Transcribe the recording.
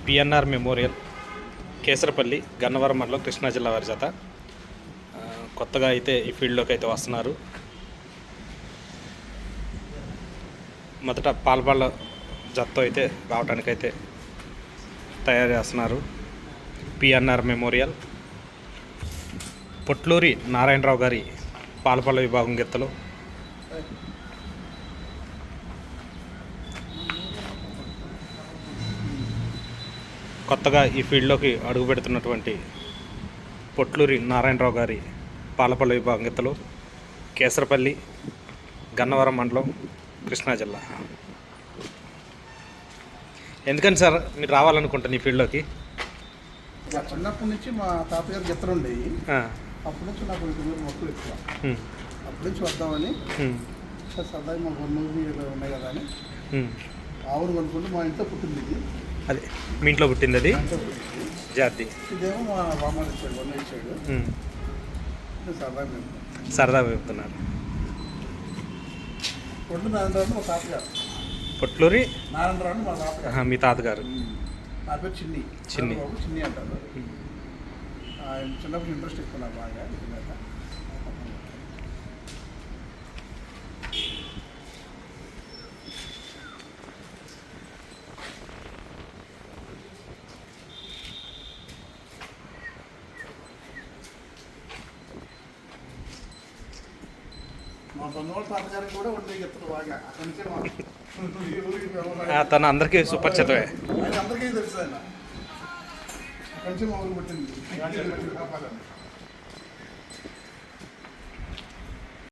PNR memorial Kesarapalli Gannavaram మండలం కృష్ణా జిల్లా వారి జత కొత్తగా అయితే ఈ ఫీల్డ్లోకి అయితే వస్తున్నారు. మొదట పాల్పాళ్ళ జతతో అయితే రావడానికైతే తయారు చేస్తున్నారు. పిఎన్ఆర్ మెమోరియల్ పొట్లూరి నారాయణరావు గారి పాలపల్ల విభాగం గెత్తలు కొత్తగా ఈ ఫీల్డ్లోకి అడుగు పెడుతున్నటువంటి పొట్లూరి నారాయణరావు గారి పాలపల్ల విభాగం గెత్తలు కేసరపల్లి గన్నవరం మండలం కృష్ణా జిల్లా. ఎందుకని సార్ మీరు రావాలనుకుంటాను ఈ ఫీల్డ్లోకి? చిన్నప్పటి నుంచి మా తాతగారు గెత్తలు ఉండేవి. అప్పటి నుంచి నాకు మొక్కలు ఎక్కువ. అప్పటి నుంచి వద్దామని సరదాగా మా గొన్నూరు ఉన్నాయి కదా అని ఆవును కొనుక్కుంటే మా ఇంట్లో పుట్టింది ఇది. అదే మీ ఇంట్లో పుట్టింది అది జాతి. ఇదేమో మా బామ్మ ఇచ్చాడు, గొన్న ఇచ్చాడు. సరదాగా చెప్తున్నారు. పొట్లూరి నారాయణరావు మా తాతగారు. పొట్లూరి నారాయణరావు మా తాతగారు. మీ తాతగారు. నా పేరు చిన్ని. చిన్ని చిన్ని అంటారు. చిన్నప్పుడు ఇంట్రెస్ట్ ఎక్కువ నాకు బాగా. మా తొన్నోళ్ళ తాతగారికి కూడా ఉండే గెత్తలు బాగా. అక్కడి నుంచే తను అందరికీ సుపరిచితమే. ఆయన అందరికీ తెలుసు. ఆయన అక్కడి నుంచి మా ఊరు పుట్టింది.